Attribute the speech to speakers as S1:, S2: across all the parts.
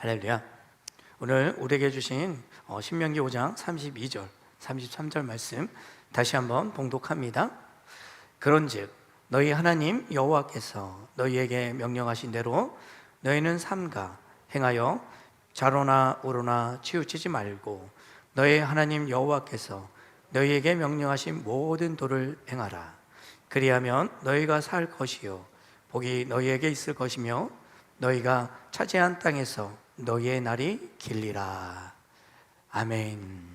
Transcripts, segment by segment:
S1: 할렐루야. 오늘 우리에게 주신 신명기 5장 32절, 33절 말씀 다시 한번 봉독합니다. 그런즉 너희 하나님 여호와께서 너희에게 명령하신 대로 너희는 삼가 행하여 좌로나 우로나 치우치지 말고 너희 하나님 여호와께서 너희에게 명령하신 모든 도를 행하라. 그리하면 너희가 살 것이요 복이 너희에게 있을 것이며 너희가 차지한 땅에서 너희의 날이 길리라. 아멘.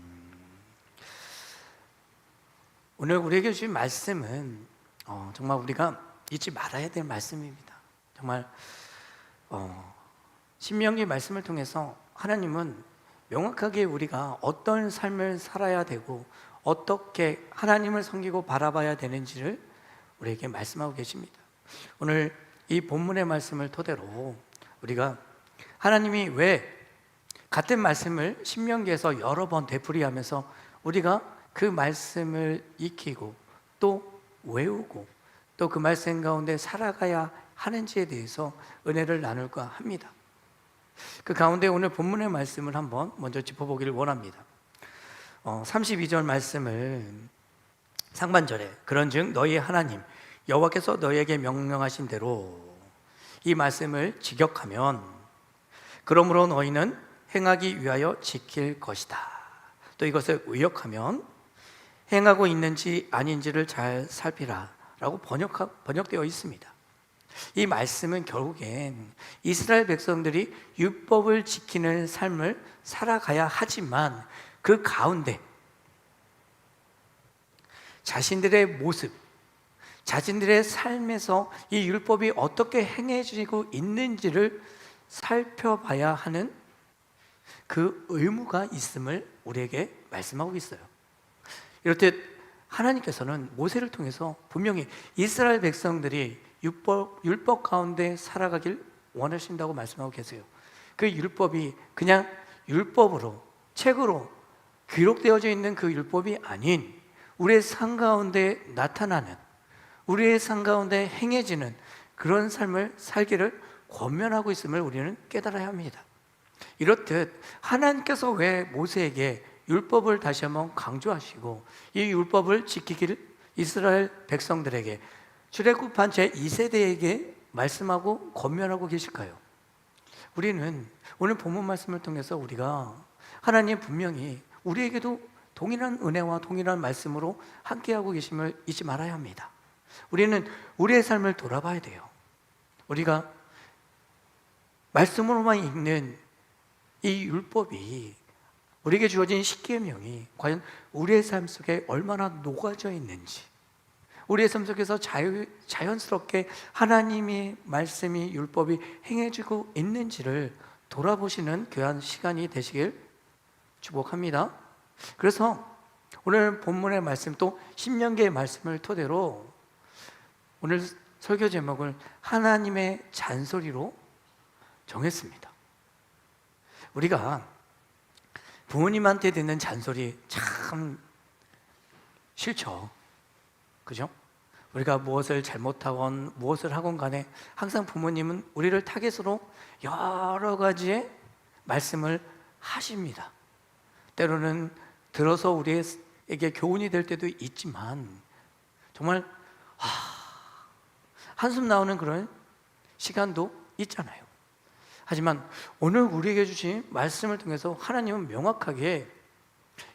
S1: 오늘 우리에게 주신 말씀은 정말 우리가 잊지 말아야 될 말씀입니다. 정말 신명기 말씀을 통해서 하나님은 명확하게 우리가 어떤 삶을 살아야 되고 어떻게 하나님을 섬기고 바라봐야 되는지를 우리에게 말씀하고 계십니다. 오늘 이 본문의 말씀을 토대로 우리가 하나님이 왜 같은 말씀을 신명기에서 여러 번 되풀이하면서 우리가 그 말씀을 익히고 또 외우고 또 그 말씀 가운데 살아가야 하는지에 대해서 은혜를 나눌까 합니다. 그 가운데 오늘 본문의 말씀을 한번 먼저 짚어보기를 원합니다. 32절 말씀을 상반절에 그런즉 너희 하나님 여호와께서 너희에게 명령하신 대로 이 말씀을 직역하면 그러므로 너희는 행하기 위하여 지킬 것이다. 또 이것을 의역하면 행하고 있는지 아닌지를 잘 살피라 라고 번역되어 있습니다. 이 말씀은 결국엔 이스라엘 백성들이 율법을 지키는 삶을 살아가야 하지만 그 가운데 자신들의 모습, 자신들의 삶에서 이 율법이 어떻게 행해지고 있는지를 살펴봐야 하는 그 의무가 있음을 우리에게 말씀하고 있어요. 이렇듯 하나님께서는 모세를 통해서 분명히 이스라엘 백성들이 율법 가운데 살아가길 원하신다고 말씀하고 계세요. 그 율법이 그냥 율법으로 책으로 기록되어져 있는 그 율법이 아닌 우리의 삶 가운데 나타나는, 우리의 삶 가운데 행해지는 그런 삶을 살기를 권면하고 있음을 우리는 깨달아야 합니다. 이렇듯 하나님께서 왜 모세에게 율법을 다시 한번 강조하시고 이 율법을 지키기를 이스라엘 백성들에게 출애굽한 제2세대에게 말씀하고 권면하고 계실까요? 우리는 오늘 본문 말씀을 통해서 우리가 하나님 분명히 우리에게도 동일한 은혜와 동일한 말씀으로 함께하고 계심을 잊지 말아야 합니다. 우리는 우리의 삶을 돌아봐야 돼요. 우리가 말씀으로만 읽는 이 율법이, 우리에게 주어진 십계명이 과연 우리의 삶 속에 얼마나 녹아져 있는지, 우리의 삶 속에서 자연스럽게 하나님의 말씀이, 율법이 행해지고 있는지를 돌아보시는 귀한 시간이 되시길 축복합니다. 그래서 오늘 본문의 말씀, 또 신명기의 말씀을 토대로 오늘 설교 제목을 하나님의 잔소리로 정했습니다. 우리가 부모님한테 듣는 잔소리 참 싫죠. 그죠? 우리가 무엇을 잘못하건 무엇을 하건 간에 항상 부모님은 우리를 타겟으로 여러 가지의 말씀을 하십니다. 때로는 들어서 우리에게 교훈이 될 때도 있지만 정말 한숨 나오는 그런 시간도 있잖아요. 하지만 오늘 우리에게 주신 말씀을 통해서 하나님은 명확하게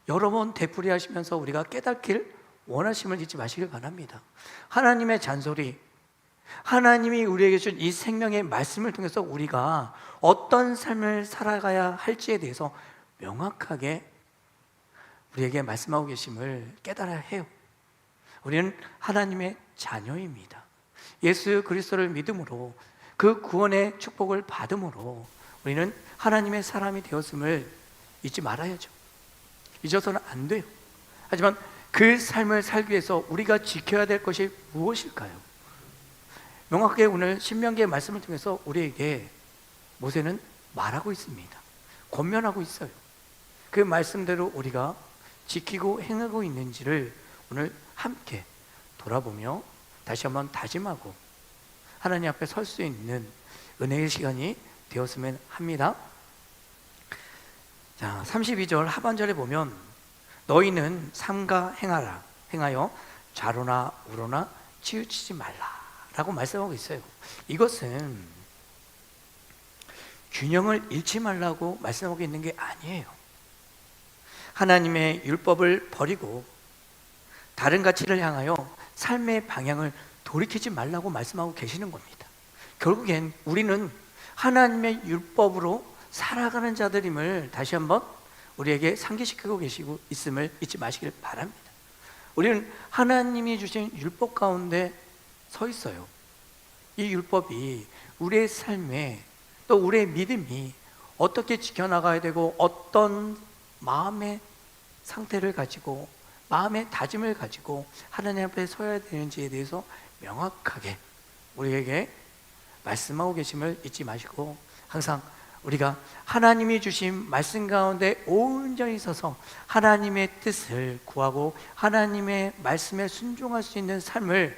S1: 여러 번 되풀이하시면서 우리가 깨닫길 원하심을 잊지 마시길 바랍니다. 하나님의 잔소리, 하나님이 우리에게 준 이 생명의 말씀을 통해서 우리가 어떤 삶을 살아가야 할지에 대해서 명확하게 우리에게 말씀하고 계심을 깨달아야 해요. 우리는 하나님의 자녀입니다. 예수 그리스도를 믿음으로 그 구원의 축복을 받음으로 우리는 하나님의 사람이 되었음을 잊지 말아야죠. 잊어서는 안 돼요. 하지만 그 삶을 살기 위해서 우리가 지켜야 될 것이 무엇일까요? 명확하게 오늘 신명기의 말씀을 통해서 우리에게 모세는 말하고 있습니다. 권면하고 있어요. 그 말씀대로 우리가 지키고 행하고 있는지를 오늘 함께 돌아보며 다시 한번 다짐하고 하나님 앞에 설 수 있는 은혜의 시간이 되었으면 합니다. 자, 32절 하반절에 보면 너희는 삼가 행하여 좌로나 우로나 치우치지 말라라고 말씀하고 있어요. 이것은 균형을 잃지 말라고 말씀하고 있는 게 아니에요. 하나님의 율법을 버리고 다른 가치를 향하여 삶의 방향을 돌이키지 말라고 말씀하고 계시는 겁니다. 결국엔 우리는 하나님의 율법으로 살아가는 자들임을 다시 한번 우리에게 상기시키고 계시고 있음을 잊지 마시길 바랍니다. 우리는 하나님이 주신 율법 가운데 서 있어요. 이 율법이 우리의 삶에 또 우리의 믿음이 어떻게 지켜나가야 되고 어떤 마음의 상태를 가지고 마음의 다짐을 가지고 하나님 앞에 서야 되는지에 대해서 명확하게 우리에게 말씀하고 계심을 잊지 마시고 항상 우리가 하나님이 주신 말씀 가운데 온전히 서서 하나님의 뜻을 구하고 하나님의 말씀에 순종할 수 있는 삶을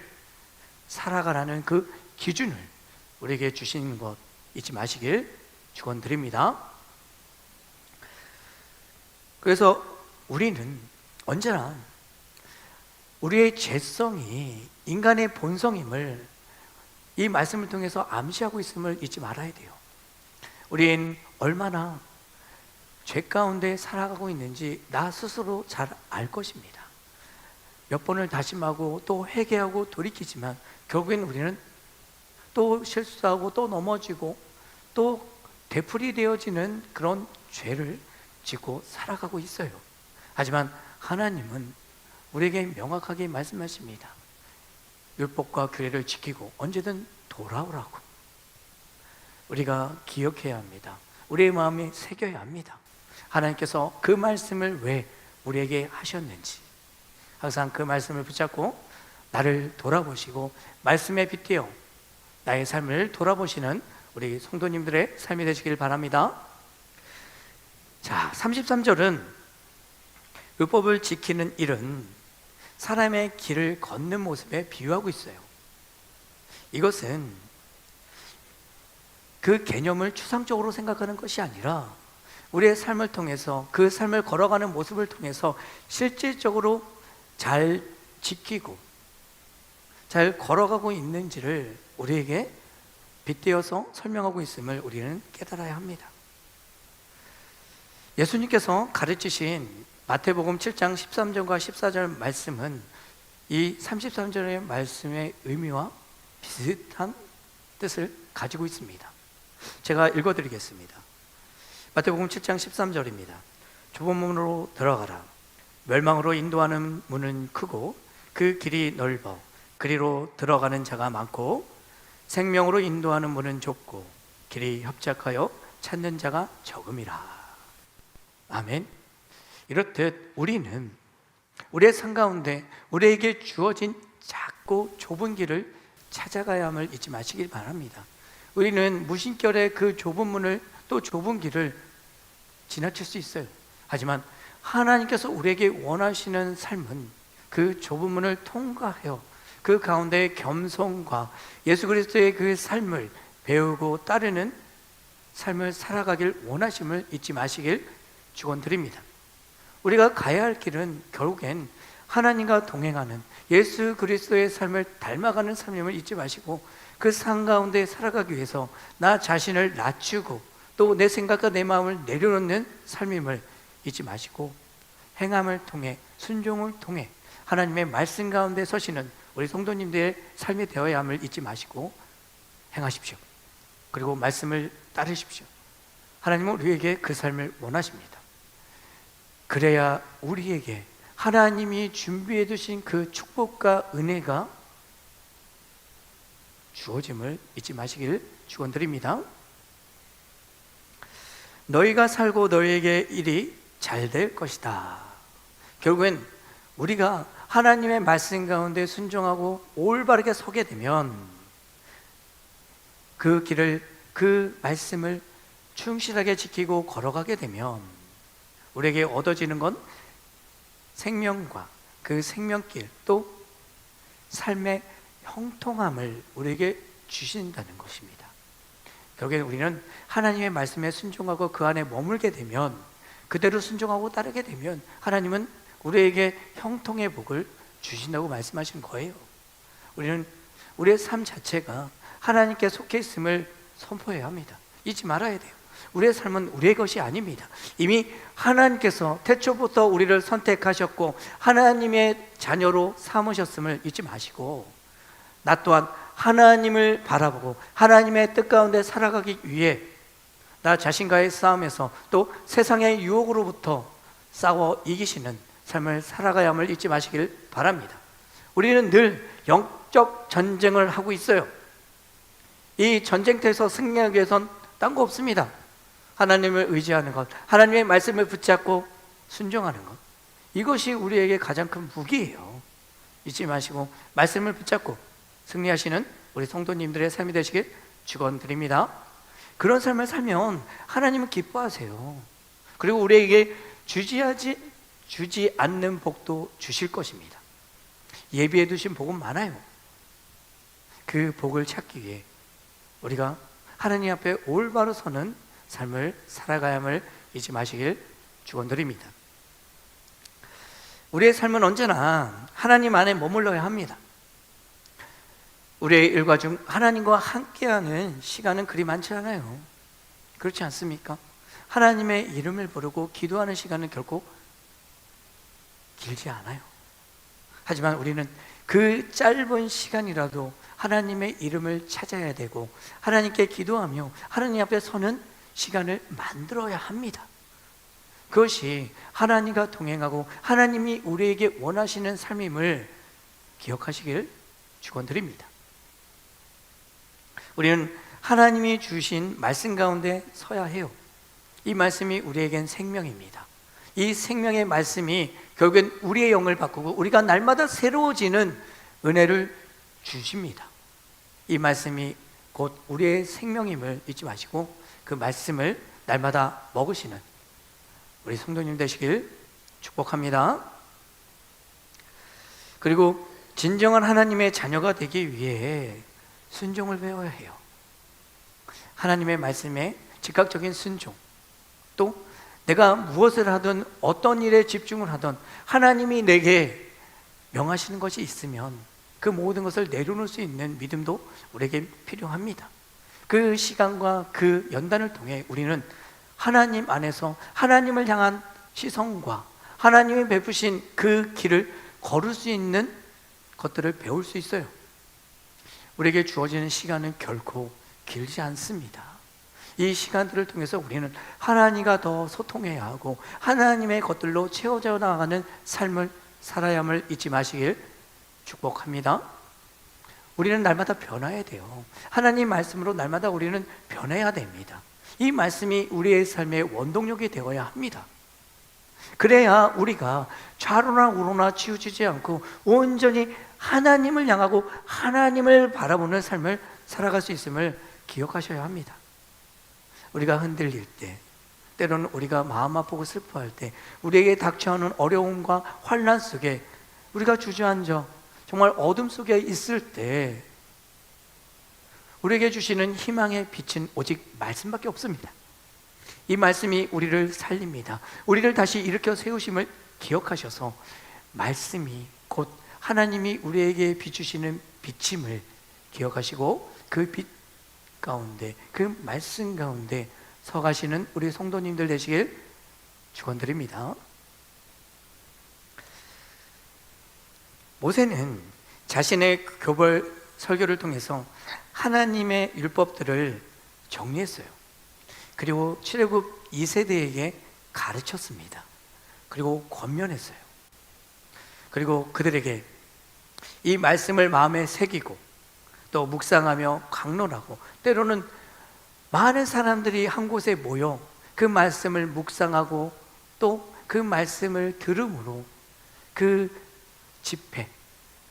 S1: 살아가라는 그 기준을 우리에게 주시는 것 잊지 마시길 축원드립니다. 그래서 우리는 언제나 우리의 죄성이 인간의 본성임을 이 말씀을 통해서 암시하고 있음을 잊지 말아야 돼요. 우린 얼마나 죄 가운데 살아가고 있는지 나 스스로 잘 알 것입니다. 몇 번을 다짐하고 또 회개하고 돌이키지만 결국엔 우리는 또 실수하고 또 넘어지고 또 되풀이되어지는 그런 죄를 짓고 살아가고 있어요. 하지만 하나님은 우리에게 명확하게 말씀하십니다. 율법과 규례를 지키고 언제든 돌아오라고. 우리가 기억해야 합니다. 우리의 마음에 새겨야 합니다. 하나님께서 그 말씀을 왜 우리에게 하셨는지 항상 그 말씀을 붙잡고 나를 돌아보시고 말씀에 빗대어 나의 삶을 돌아보시는 우리 성도님들의 삶이 되시길 바랍니다. 자, 33절은 율법을 지키는 일은 사람의 길을 걷는 모습에 비유하고 있어요. 이것은 그 개념을 추상적으로 생각하는 것이 아니라 우리의 삶을 통해서 그 삶을 걸어가는 모습을 통해서 실질적으로 잘 지키고 잘 걸어가고 있는지를 우리에게 빗대어서 설명하고 있음을 우리는 깨달아야 합니다. 예수님께서 가르치신 마태복음 7장 13절과 14절 말씀은 이 33절의 말씀의 의미와 비슷한 뜻을 가지고 있습니다. 제가 읽어드리겠습니다. 마태복음 7장 13절입니다. 좁은 문으로 들어가라. 멸망으로 인도하는 문은 크고 그 길이 넓어 그리로 들어가는 자가 많고 생명으로 인도하는 문은 좁고 길이 협착하여 찾는 자가 적음이라. 아멘. 이렇듯 우리는 우리의 삶 가운데 우리에게 주어진 작고 좁은 길을 찾아가야 함을 잊지 마시길 바랍니다. 우리는 무심결에 그 좁은 문을 또 좁은 길을 지나칠 수 있어요. 하지만 하나님께서 우리에게 원하시는 삶은 그 좁은 문을 통과하여 그 가운데 겸손과 예수 그리스도의 그 삶을 배우고 따르는 삶을 살아가길 원하심을 잊지 마시길 축원드립니다. 우리가 가야 할 길은 결국엔 하나님과 동행하는 예수 그리스도의 삶을 닮아가는 삶임을 잊지 마시고 그 삶 가운데 살아가기 위해서 나 자신을 낮추고 또 내 생각과 내 마음을 내려놓는 삶임을 잊지 마시고 행함을 통해 순종을 통해 하나님의 말씀 가운데 서시는 우리 성도님들의 삶이 되어야 함을 잊지 마시고 행하십시오. 그리고 말씀을 따르십시오. 하나님은 우리에게 그 삶을 원하십니다. 그래야 우리에게 하나님이 준비해 두신 그 축복과 은혜가 주어짐을 잊지 마시길 축원드립니다. 너희가 살고 너희에게 일이 잘 될 것이다. 결국엔 우리가 하나님의 말씀 가운데 순종하고 올바르게 서게 되면 그 길을 그 말씀을 충실하게 지키고 걸어가게 되면 우리에게 얻어지는 건 생명과 그 생명길 또 삶의 형통함을 우리에게 주신다는 것입니다. 결국에 우리는 하나님의 말씀에 순종하고 그 안에 머물게 되면 그대로 순종하고 따르게 되면 하나님은 우리에게 형통의 복을 주신다고 말씀하신 거예요. 우리는 우리의 삶 자체가 하나님께 속해 있음을 선포해야 합니다. 잊지 말아야 돼요. 우리의 삶은 우리의 것이 아닙니다. 이미 하나님께서 태초부터 우리를 선택하셨고 하나님의 자녀로 삼으셨음을 잊지 마시고, 나 또한 하나님을 바라보고 하나님의 뜻 가운데 살아가기 위해 나 자신과의 싸움에서 또 세상의 유혹으로부터 싸워 이기시는 삶을 살아가야 함을 잊지 마시길 바랍니다. 우리는 늘 영적 전쟁을 하고 있어요. 이 전쟁터에서 승리하기 위해선 딴 거 없습니다. 하나님을 의지하는 것, 하나님의 말씀을 붙잡고 순종하는 것, 이것이 우리에게 가장 큰 무기예요. 잊지 마시고 말씀을 붙잡고 승리하시는 우리 성도님들의 삶이 되시길 축원드립니다. 그런 삶을 살면 하나님은 기뻐하세요. 그리고 우리에게 주지 않는 복도 주실 것입니다. 예비해 두신 복은 많아요. 그 복을 찾기 위해 우리가 하나님 앞에 올바로 서는 삶을 살아가야 함을 잊지 마시길 축원드립니다. 우리의 삶은 언제나 하나님 안에 머물러야 합니다. 우리의 일과 중 하나님과 함께하는 시간은 그리 많지 않아요. 그렇지 않습니까? 하나님의 이름을 부르고 기도하는 시간은 결코 길지 않아요. 하지만 우리는 그 짧은 시간이라도 하나님의 이름을 찾아야 되고 하나님께 기도하며 하나님 앞에 서는 시간을 만들어야 합니다. 그것이 하나님과 동행하고 하나님이 우리에게 원하시는 삶임을 기억하시길 축원드립니다. 우리는 하나님이 주신 말씀 가운데 서야 해요. 이 말씀이 우리에겐 생명입니다. 이 생명의 말씀이 결국엔 우리의 영을 바꾸고 우리가 날마다 새로워지는 은혜를 주십니다. 이 말씀이 곧 우리의 생명임을 잊지 마시고 그 말씀을 날마다 먹으시는 우리 성도님 되시길 축복합니다. 그리고 진정한 하나님의 자녀가 되기 위해 순종을 배워야 해요. 하나님의 말씀에 즉각적인 순종, 또 내가 무엇을 하든 어떤 일에 집중을 하든 하나님이 내게 명하시는 것이 있으면 그 모든 것을 내려놓을 수 있는 믿음도 우리에게 필요합니다. 그 시간과 그 연단을 통해 우리는 하나님 안에서 하나님을 향한 시선과 하나님이 베푸신 그 길을 걸을 수 있는 것들을 배울 수 있어요. 우리에게 주어지는 시간은 결코 길지 않습니다. 이 시간들을 통해서 우리는 하나님과 더 소통해야 하고 하나님의 것들로 채워져 나가는 삶을 살아야 함을 잊지 마시길 축복합니다. 우리는 날마다 변화해야 돼요. 하나님 말씀으로 날마다 우리는 변해야 됩니다. 이 말씀이 우리의 삶의 원동력이 되어야 합니다. 그래야 우리가 좌로나 우로나 치우치지 않고 온전히 하나님을 향하고 하나님을 바라보는 삶을 살아갈 수 있음을 기억하셔야 합니다. 우리가 흔들릴 때, 때로는 우리가 마음 아프고 슬퍼할 때, 우리에게 닥쳐오는 어려움과 환난 속에 우리가 주저앉아 정말 어둠 속에 있을 때 우리에게 주시는 희망의 빛은 오직 말씀밖에 없습니다. 이 말씀이 우리를 살립니다. 우리를 다시 일으켜 세우심을 기억하셔서 말씀이 곧 하나님이 우리에게 비추시는 빛임을 기억하시고 그 빛 가운데, 그 말씀 가운데 서가시는 우리 성도님들 되시길 축원드립니다. 모세는 자신의 교벌 설교를 통해서 하나님의 율법들을 정리했어요. 그리고 출애굽 2세대에게 가르쳤습니다. 그리고 권면했어요. 그리고 그들에게 이 말씀을 마음에 새기고 또 묵상하며 강론하고, 때로는 많은 사람들이 한 곳에 모여 그 말씀을 묵상하고 또 그 말씀을 들음으로 그 집회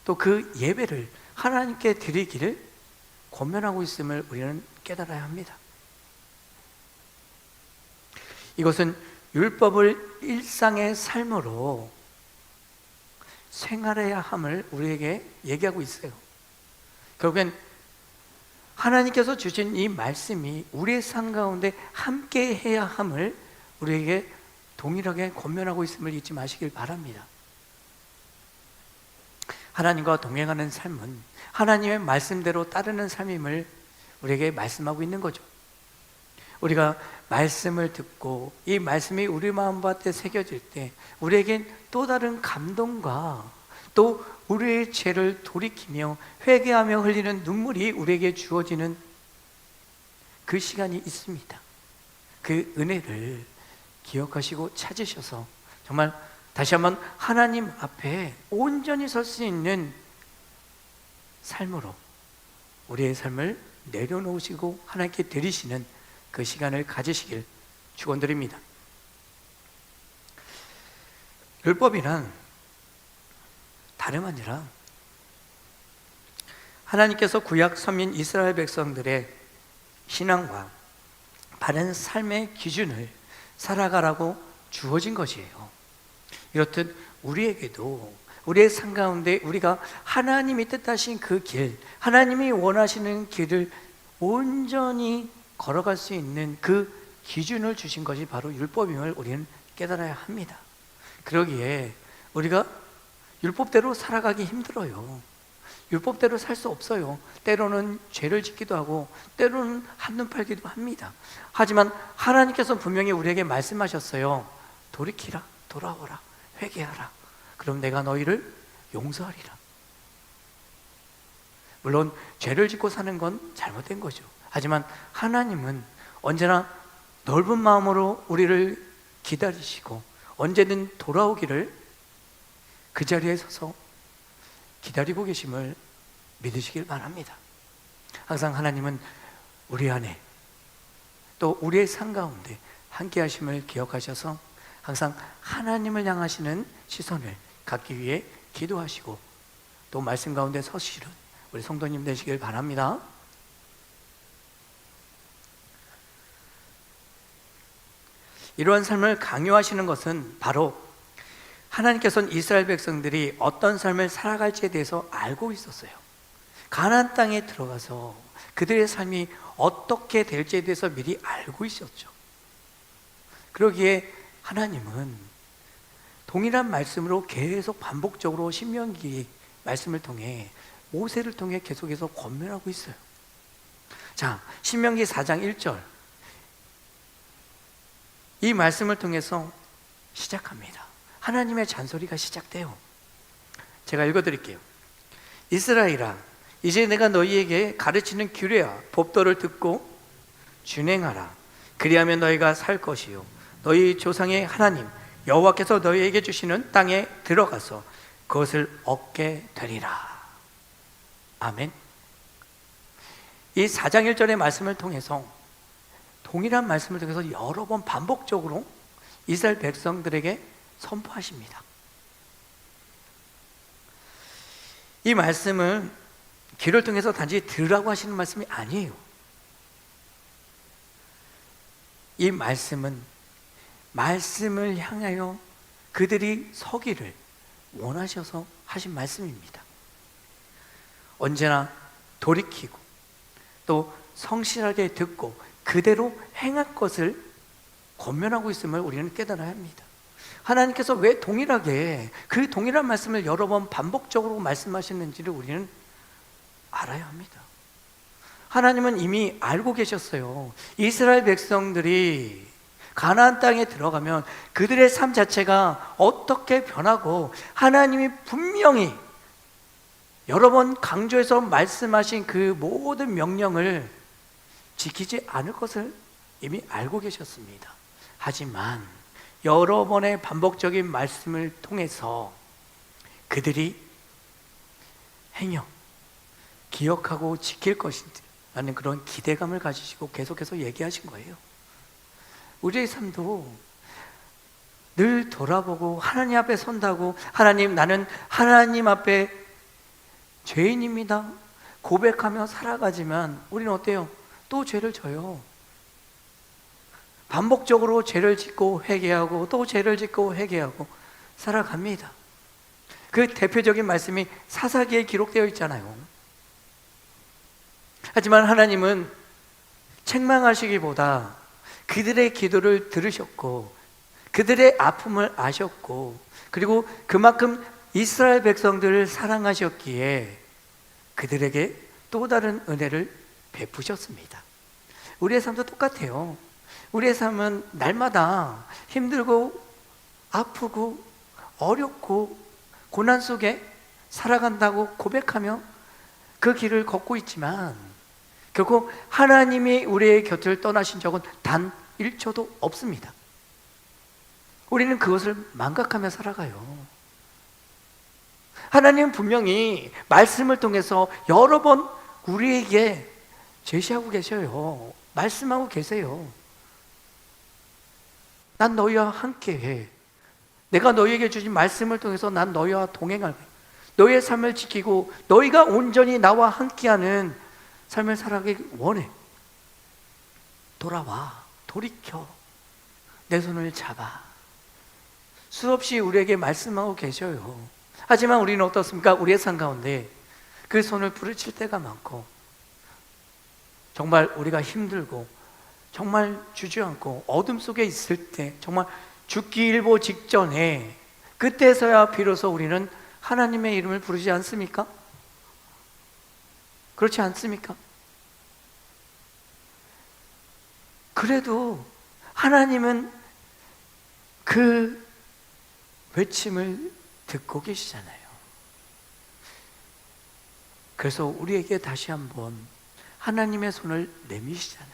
S1: 또 그 예배를 하나님께 드리기를 권면하고 있음을 우리는 깨달아야 합니다. 이것은 율법을 일상의 삶으로 생활해야 함을 우리에게 얘기하고 있어요. 결국엔 하나님께서 주신 이 말씀이 우리의 삶 가운데 함께 해야 함을 우리에게 동일하게 권면하고 있음을 잊지 마시길 바랍니다. 하나님과 동행하는 삶은 하나님의 말씀대로 따르는 삶임을 우리에게 말씀하고 있는 거죠. 우리가 말씀을 듣고 이 말씀이 우리 마음밭에 새겨질 때 우리에겐 또 다른 감동과 또 우리의 죄를 돌이키며 회개하며 흘리는 눈물이 우리에게 주어지는 그 시간이 있습니다. 그 은혜를 기억하시고 찾으셔서 정말 다시 한번 하나님 앞에 온전히 설 수 있는 삶으로 우리의 삶을 내려놓으시고 하나님께 드리시는 그 시간을 가지시길 축원드립니다. 율법이란 다름 아니라 하나님께서 구약 선민 이스라엘 백성들의 신앙과 바른 삶의 기준을 살아가라고 주어진 것이에요. 이렇듯 우리에게도 우리의 삶 가운데 우리가 하나님이 뜻하신 그 길, 하나님이 원하시는 길을 온전히 걸어갈 수 있는 그 기준을 주신 것이 바로 율법임을 우리는 깨달아야 합니다. 그러기에 우리가 율법대로 살아가기 힘들어요. 율법대로 살 수 없어요. 때로는 죄를 짓기도 하고 때로는 한눈 팔기도 합니다. 하지만 하나님께서 분명히 우리에게 말씀하셨어요. 돌이키라, 돌아오라, 회개하라. 그럼 내가 너희를 용서하리라. 물론 죄를 짓고 사는 건 잘못된 거죠. 하지만 하나님은 언제나 넓은 마음으로 우리를 기다리시고 언제든 돌아오기를 그 자리에 서서 기다리고 계심을 믿으시길 바랍니다. 항상 하나님은 우리 안에 또 우리의 삶 가운데 함께 하심을 기억하셔서 항상 하나님을 향하시는 시선을 갖기 위해 기도하시고 또 말씀 가운데 서시는 우리 성도님 되시길 바랍니다. 이러한 삶을 강요하시는 것은 바로 하나님께서는 이스라엘 백성들이 어떤 삶을 살아갈지에 대해서 알고 있었어요. 가나안 땅에 들어가서 그들의 삶이 어떻게 될지에 대해서 미리 알고 있었죠. 그러기에 하나님은 동일한 말씀으로 계속 반복적으로 신명기 말씀을 통해 모세를 통해 계속해서 권면하고 있어요. 자, 신명기 4장 1절 이 말씀을 통해서 시작합니다. 하나님의 잔소리가 시작돼요. 제가 읽어드릴게요. 이스라엘아, 이제 내가 너희에게 가르치는 규례와 법도를 듣고 준행하라. 그리하면 너희가 살 것이요 너희 조상의 하나님 여호와께서 너희에게 주시는 땅에 들어가서 그것을 얻게 되리라. 아멘. 이 4장 1절의 말씀을 통해서 동일한 말씀을 통해서 여러 번 반복적으로 이스라엘 백성들에게 선포하십니다. 이 말씀은 귀를 통해서 단지 들으라고 하시는 말씀이 아니에요. 이 말씀은 말씀을 향하여 그들이 서기를 원하셔서 하신 말씀입니다. 언제나 돌이키고 또 성실하게 듣고 그대로 행할 것을 권면하고 있음을 우리는 깨달아야 합니다. 하나님께서 왜 동일하게 그 동일한 말씀을 여러 번 반복적으로 말씀하셨는지를 우리는 알아야 합니다. 하나님은 이미 알고 계셨어요. 이스라엘 백성들이 가나안 땅에 들어가면 그들의 삶 자체가 어떻게 변하고 하나님이 분명히 여러 번 강조해서 말씀하신 그 모든 명령을 지키지 않을 것을 이미 알고 계셨습니다. 하지만 여러 번의 반복적인 말씀을 통해서 그들이 행여 기억하고 지킬 것이라는 그런 기대감을 가지시고 계속해서 얘기하신 거예요. 우리의 삶도 늘 돌아보고 하나님 앞에 선다고 하나님 나는 하나님 앞에 죄인입니다 고백하며 살아가지만 우리는 어때요? 또 죄를 져요. 반복적으로 죄를 짓고 회개하고 또 죄를 짓고 회개하고 살아갑니다. 그 대표적인 말씀이 사사기에 기록되어 있잖아요. 하지만 하나님은 책망하시기보다 그들의 기도를 들으셨고 그들의 아픔을 아셨고, 그리고 그만큼 이스라엘 백성들을 사랑하셨기에 그들에게 또 다른 은혜를 베푸셨습니다. 우리의 삶도 똑같아요. 우리의 삶은 날마다 힘들고 아프고 어렵고 고난 속에 살아간다고 고백하며 그 길을 걷고 있지만 결코 하나님이 우리의 곁을 떠나신 적은 단 1초도 없습니다. 우리는 그것을 망각하며 살아가요. 하나님은 분명히 말씀을 통해서 여러 번 우리에게 제시하고 계셔요. 말씀하고 계세요. 난 너희와 함께해. 내가 너희에게 주신 말씀을 통해서 난 너희와 동행할 거야. 너희의 삶을 지키고 너희가 온전히 나와 함께하는 삶을 살아가기 원해. 돌아와, 돌이켜, 내 손을 잡아. 수없이 우리에게 말씀하고 계셔요. 하지만 우리는 어떻습니까? 우리의 삶 가운데 그 손을 부르칠 때가 많고, 정말 우리가 힘들고 정말 주저앉고 어둠 속에 있을 때, 정말 죽기 일보 직전에, 그때서야 비로소 우리는 하나님의 이름을 부르지 않습니까? 그렇지 않습니까? 그래도 하나님은 그 외침을 듣고 계시잖아요. 그래서 우리에게 다시 한번 하나님의 손을 내미시잖아요.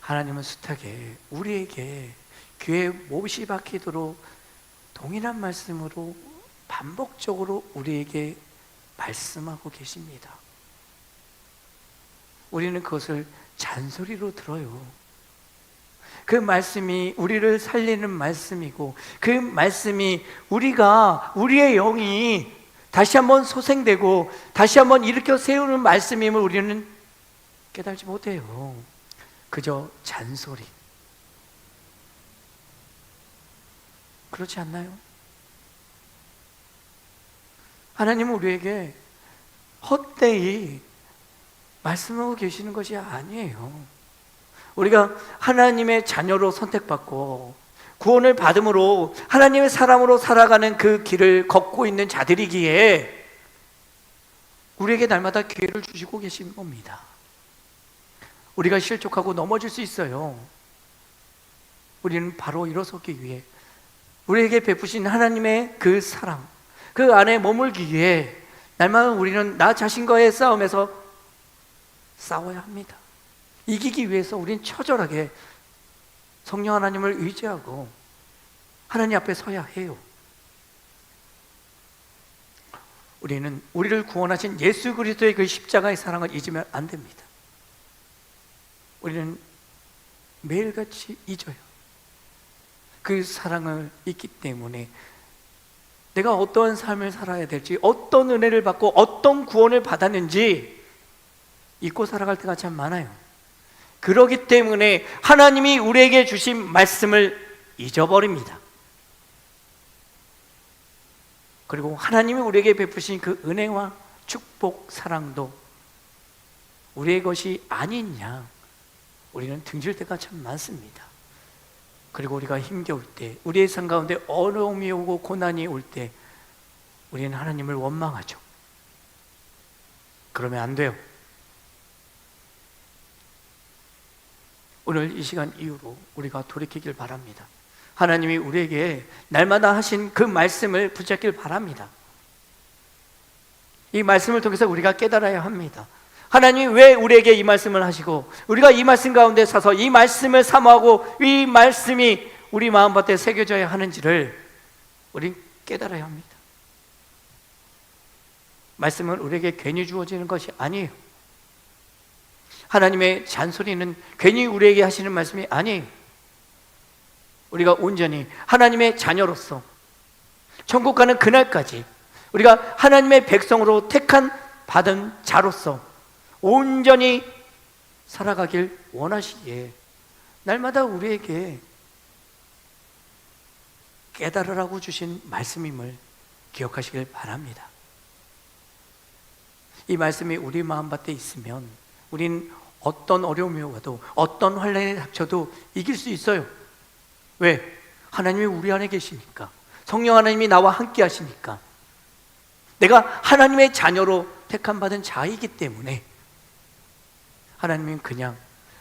S1: 하나님은 숱하게 우리에게 귀에 못이 박히도록 동일한 말씀으로 반복적으로 우리에게 말씀하고 계십니다. 우리는 그것을 잔소리로 들어요. 그 말씀이 우리를 살리는 말씀이고, 그 말씀이 우리의 영이 다시 한번 소생되고 다시 한번 일으켜 세우는 말씀임을 우리는 깨달지 못해요. 그저 잔소리. 그렇지 않나요? 하나님은 우리에게 헛되이 말씀하고 계시는 것이 아니에요. 우리가 하나님의 자녀로 선택받고 구원을 받음으로 하나님의 사람으로 살아가는 그 길을 걷고 있는 자들이기에 우리에게 날마다 기회를 주시고 계신 겁니다. 우리가 실족하고 넘어질 수 있어요. 우리는 바로 일어서기 위해 우리에게 베푸신 하나님의 그 사랑, 그 안에 머물기 위해 날마다 우리는 나 자신과의 싸움에서 싸워야 합니다. 이기기 위해서 우리는 처절하게 성령 하나님을 의지하고 하나님 앞에 서야 해요. 우리는 우리를 구원하신 예수 그리스도의 그 십자가의 사랑을 잊으면 안 됩니다. 우리는 매일같이 잊어요. 그 사랑을 잊기 때문에 내가 어떤 삶을 살아야 될지, 어떤 은혜를 받고 어떤 구원을 받았는지 잊고 살아갈 때가 참 많아요. 그렇기 때문에 하나님이 우리에게 주신 말씀을 잊어버립니다. 그리고 하나님이 우리에게 베푸신 그 은혜와 축복, 사랑도 우리의 것이 아닌 양 우리는 등질 때가 참 많습니다. 그리고 우리가 힘겨울 때, 우리의 삶 가운데 어려움이 오고 고난이 올 때 우리는 하나님을 원망하죠. 그러면 안 돼요. 오늘 이 시간 이후로 우리가 돌이키길 바랍니다. 하나님이 우리에게 날마다 하신 그 말씀을 붙잡길 바랍니다. 이 말씀을 통해서 우리가 깨달아야 합니다. 하나님이 왜 우리에게 이 말씀을 하시고 우리가 이 말씀 가운데 서서 이 말씀을 사모하고 이 말씀이 우리 마음밭에 새겨져야 하는지를 우리 깨달아야 합니다. 말씀은 우리에게 괜히 주어지는 것이 아니에요. 하나님의 잔소리는 괜히 우리에게 하시는 말씀이 아니에요. 우리가 온전히 하나님의 자녀로서 천국 가는 그날까지 우리가 하나님의 백성으로 택한 받은 자로서 온전히 살아가길 원하시기에 날마다 우리에게 깨달으라고 주신 말씀임을 기억하시길 바랍니다. 이 말씀이 우리 마음밭에 있으면 우린 어떤 어려움이 와도 어떤 환난이 닥쳐도 이길 수 있어요. 왜? 하나님이 우리 안에 계시니까. 성령 하나님이 나와 함께 하시니까. 내가 하나님의 자녀로 택함받은 자이기 때문에 하나님은 그냥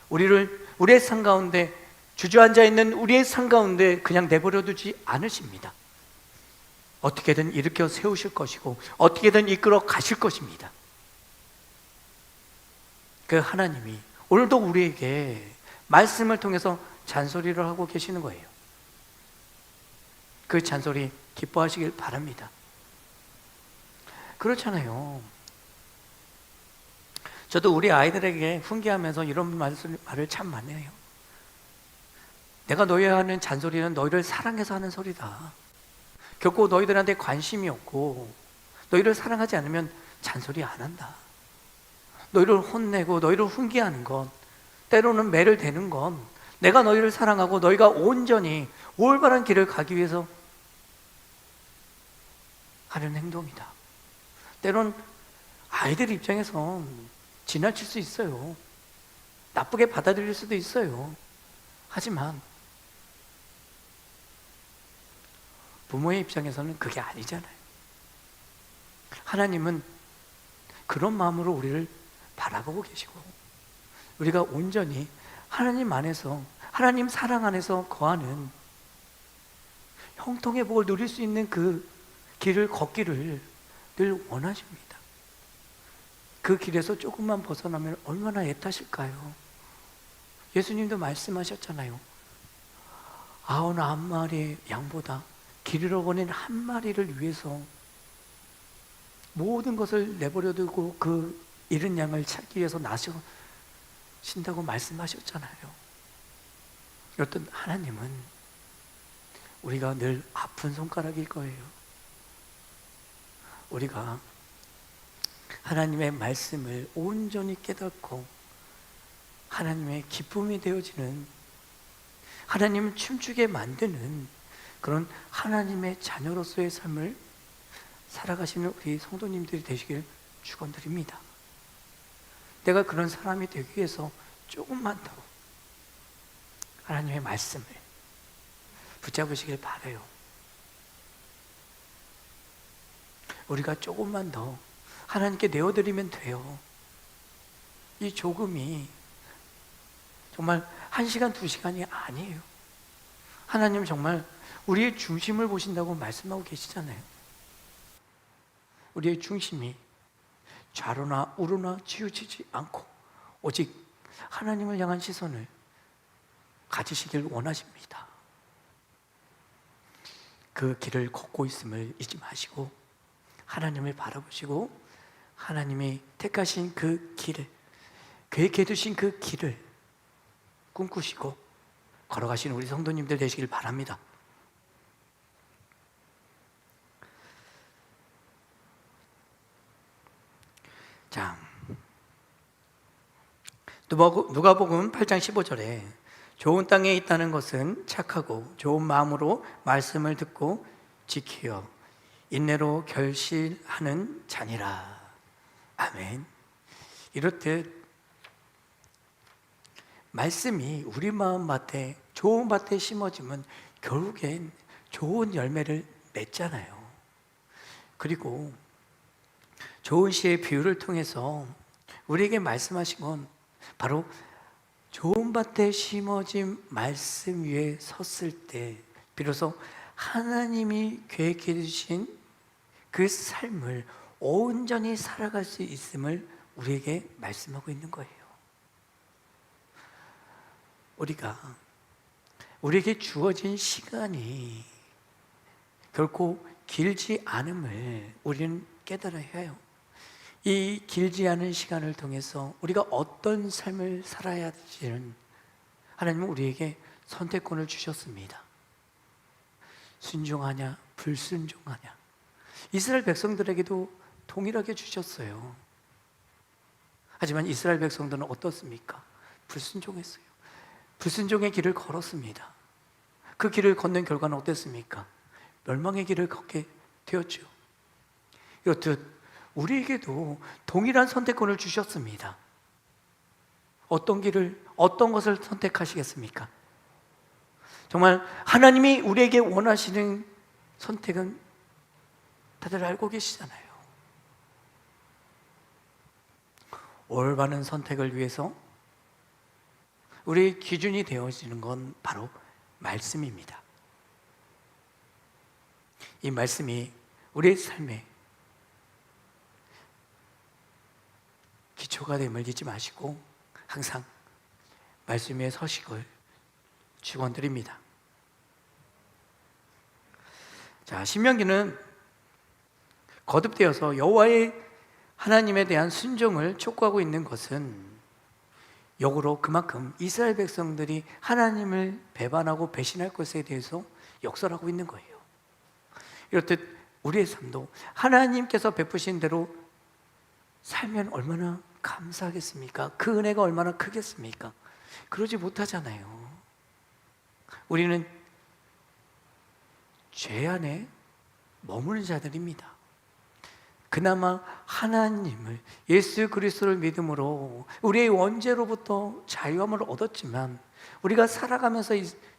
S1: 우리의 삶 가운데, 주저앉아 있는 우리의 삶 가운데 그냥 내버려 두지 않으십니다. 어떻게든 일으켜 세우실 것이고 어떻게든 이끌어 가실 것입니다. 그 하나님이 오늘도 우리에게 말씀을 통해서 잔소리를 하고 계시는 거예요. 그 잔소리 기뻐하시길 바랍니다. 그렇잖아요. 저도 우리 아이들에게 훈계하면서 이런 말을 참 많이 해요. 내가 너희와 하는 잔소리는 너희를 사랑해서 하는 소리다. 결코 너희들한테 관심이 없고 너희를 사랑하지 않으면 잔소리 안 한다. 너희를 혼내고 너희를 훈계하는 것, 때로는 매를 대는 건 내가 너희를 사랑하고 너희가 온전히 올바른 길을 가기 위해서 하는 행동이다. 때론 아이들 입장에선 지나칠 수 있어요. 나쁘게 받아들일 수도 있어요. 하지만 부모의 입장에서는 그게 아니잖아요. 하나님은 그런 마음으로 우리를 바라보고 계시고 우리가 온전히 하나님 안에서, 하나님 사랑 안에서 거하는 형통의 복을 누릴 수 있는 그 길을 걷기를 늘 원하십니다. 그 길에서 조금만 벗어나면 얼마나 애타실까요? 예수님도 말씀하셨잖아요. 99마리의 양보다 길 잃어버린 한 마리를 위해서 모든 것을 내버려 두고 그 잃은 양을 찾기 위해서 나서신다고 말씀하셨잖아요. 어떤 하나님은 우리가 늘 아픈 손가락일 거예요. 우리가 하나님의 말씀을 온전히 깨닫고 하나님의 기쁨이 되어지는, 하나님을 춤추게 만드는 그런 하나님의 자녀로서의 삶을 살아가시는 우리 성도님들이 되시길 축원드립니다. 내가 그런 사람이 되기 위해서 조금만 더 하나님의 말씀을 붙잡으시길 바라요. 우리가 조금만 더 하나님께 내어드리면 돼요. 이 조금이 정말 1시간, 2시간이 아니에요. 하나님 정말 우리의 중심을 보신다고 말씀하고 계시잖아요. 우리의 중심이 좌로나 우로나 치우치지 않고 오직 하나님을 향한 시선을 가지시길 원하십니다. 그 길을 걷고 있음을 잊지 마시고 하나님을 바라보시고 하나님이 택하신 그 길을, 계획해 두신 그 길을 꿈꾸시고 걸어가시는 우리 성도님들 되시길 바랍니다. 자, 누가복음 8장 15절에 좋은 땅에 있다는 것은 착하고 좋은 마음으로 말씀을 듣고 지키어 인내로 결실하는 자니라. 아멘. 이렇듯 말씀이 우리 마음밭에, 좋은 밭에 심어지면 결국엔 좋은 열매를 맺잖아요. 그리고 좋은 시의 비유를 통해서 우리에게 말씀하신 건 바로 좋은 밭에 심어진 말씀 위에 섰을 때 비로소 하나님이 계획해 주신 그 삶을 온전히 살아갈 수 있음을 우리에게 말씀하고 있는 거예요. 우리에게 주어진 시간이 결코 길지 않음을 우리는 깨달아야 해요. 이 길지 않은 시간을 통해서 우리가 어떤 삶을 살아야 할지는 하나님은 우리에게 선택권을 주셨습니다. 순종하냐 불순종하냐, 이스라엘 백성들에게도 동일하게 주셨어요. 하지만 이스라엘 백성들은 어떻습니까? 불순종했어요. 불순종의 길을 걸었습니다. 그 길을 걷는 결과는 어땠습니까? 멸망의 길을 걷게 되었죠. 이렇듯 우리에게도 동일한 선택권을 주셨습니다. 어떤 길을, 어떤 것을 선택하시겠습니까? 정말 하나님이 우리에게 원하시는 선택은 다들 알고 계시잖아요. 올바른 선택을 위해서 우리의 기준이 되어지는 건 바로 말씀입니다. 이 말씀이 우리의 삶에 기초가 됨을 잊지 마시고 항상 말씀 위에 서식을 축원드립니다. 자, 신명기는 거듭되어서 여호와의 하나님에 대한 순종을 촉구하고 있는 것은 역으로 그만큼 이스라엘 백성들이 하나님을 배반하고 배신할 것에 대해서 역설하고 있는 거예요. 이렇듯 우리의 삶도 하나님께서 베푸신 대로 살면 얼마나 감사하겠습니까? 그 은혜가 얼마나 크겠습니까? 그러지 못하잖아요. 우리는 죄 안에 머무는 자들입니다. 그나마 하나님을, 예수 그리스도를 믿음으로 우리의 원죄로부터 자유함을 얻었지만 우리가 살아가면서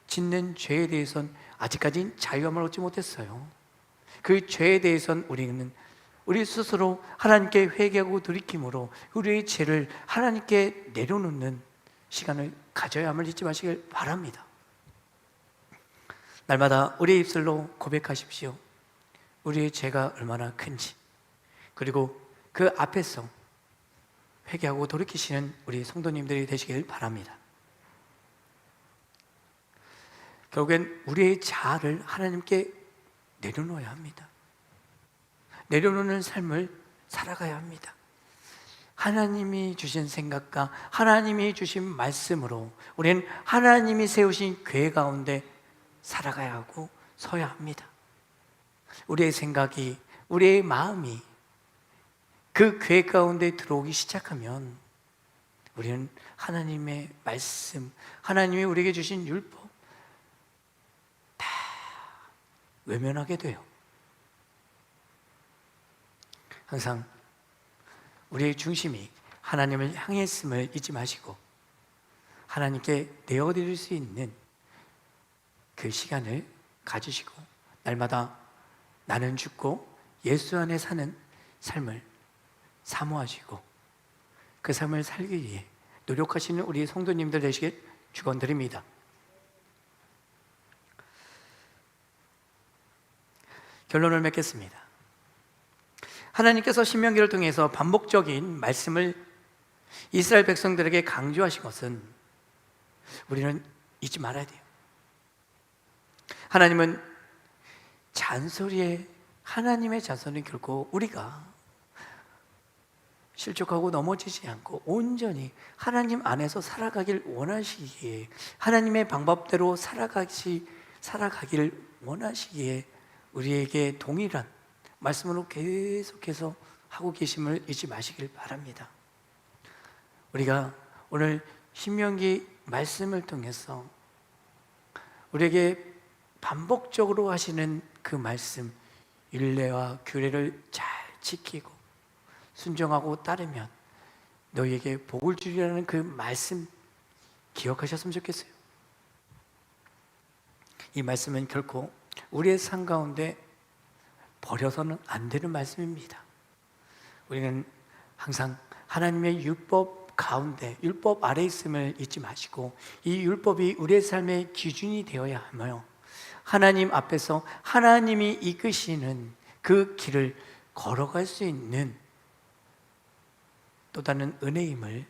S1: 짓는 죄에 대해서는 아직까지 자유함을 얻지 못했어요. 그 죄에 대해서는 우리는 우리 스스로 하나님께 회개하고 돌이킴으로 우리의 죄를 하나님께 내려놓는 시간을 가져야 함을 잊지 마시길 바랍니다. 날마다 우리의 입술로 고백하십시오. 우리의 죄가 얼마나 큰지, 그리고 그 앞에서 회개하고 돌이키시는 우리 성도님들이 되시길 바랍니다. 결국엔 우리의 자아를 하나님께 내려놓아야 합니다. 내려놓는 삶을 살아가야 합니다. 하나님이 주신 생각과 하나님이 주신 말씀으로 우리는 하나님이 세우신 궤 가운데 살아가야 하고 서야 합니다. 우리의 생각이, 우리의 마음이 그 궤 가운데 들어오기 시작하면 우리는 하나님의 말씀, 하나님이 우리에게 주신 율법 다 외면하게 돼요. 항상 우리의 중심이 하나님을 향해 있음을 잊지 마시고 하나님께 내어드릴 수 있는 그 시간을 가지시고 날마다 나는 죽고 예수 안에 사는 삶을 사모하시고 그 삶을 살기 위해 노력하시는 우리 성도님들 되시길 축원드립니다. 결론을 맺겠습니다. 하나님께서 신명기를 통해서 반복적인 말씀을 이스라엘 백성들에게 강조하신 것은 우리는 잊지 말아야 돼요. 하나님은 잔소리에, 하나님의 잔소리는 결코 우리가 실족하고 넘어지지 않고 온전히 하나님 안에서 살아가길 원하시기에, 하나님의 방법대로 살아가기를 원하시기에 우리에게 동일한 말씀으로 계속해서 하고 계심을 잊지 마시길 바랍니다. 우리가 오늘 신명기 말씀을 통해서 우리에게 반복적으로 하시는 그 말씀, 율례와 규례를 잘 지키고 순종하고 따르면 너희에게 복을 주리라는 그 말씀 기억하셨으면 좋겠어요. 이 말씀은 결코 우리의 삶 가운데 버려서는 안 되는 말씀입니다. 우리는 항상 하나님의 율법 가운데, 율법 아래 있음을 잊지 마시고 이 율법이 우리의 삶의 기준이 되어야 하며 하나님 앞에서 하나님이 이끄시는 그 길을 걸어갈 수 있는 또 다른 은혜임을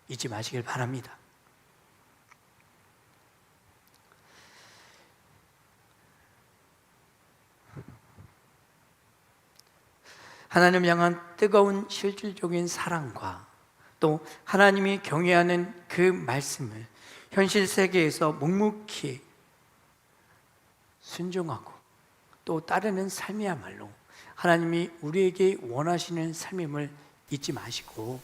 S1: 잊지 마시길 바랍니다. 하나님 향한 뜨거운 실질적인 사랑과 또 하나님이 경외하는 그 말씀을 현실 세계에서 묵묵히 순종하고 또 따르는 삶이야말로 하나님이 우리에게 원하시는 삶임을 잊지 마시고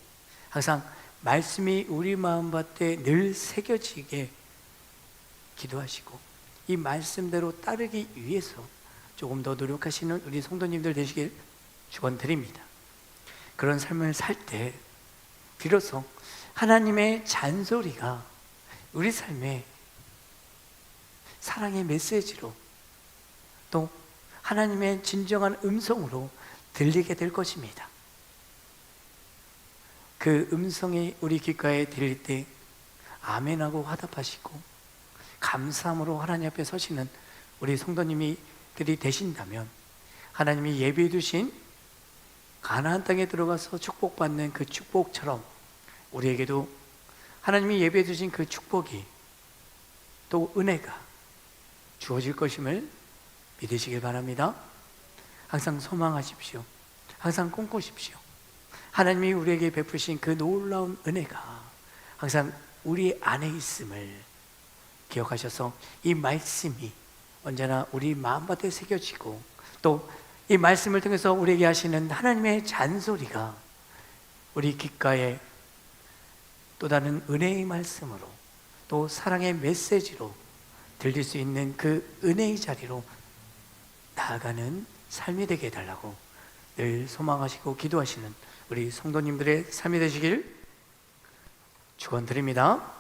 S1: 항상 말씀이 우리 마음밭에 늘 새겨지게 기도하시고 이 말씀대로 따르기 위해서 조금 더 노력하시는 우리 성도님들 되시길 축원드립니다. 그런 삶을 살 때 비로소 하나님의 잔소리가 우리 삶에 사랑의 메시지로 또 하나님의 진정한 음성으로 들리게 될 것입니다. 그 음성이 우리 귓가에 들릴 때 아멘하고 화답하시고 감사함으로 하나님 앞에 서시는 우리 성도님들이 되신다면 하나님이 예비해 두신 가나안 땅에 들어가서 축복받는 그 축복처럼 우리에게도 하나님이 예비해 두신 그 축복이 또 은혜가 주어질 것임을 믿으시길 바랍니다. 항상 소망하십시오. 항상 꿈꾸십시오. 하나님이 우리에게 베푸신 그 놀라운 은혜가 항상 우리 안에 있음을 기억하셔서 이 말씀이 언제나 우리 마음밭에 새겨지고 또 이 말씀을 통해서 우리에게 하시는 하나님의 잔소리가 우리 귓가에 또 다른 은혜의 말씀으로 또 사랑의 메시지로 들릴 수 있는 그 은혜의 자리로 나아가는 삶이 되게 해달라고 늘 소망하시고 기도하시는 우리 성도님들의 삶이 되시길 축원드립니다.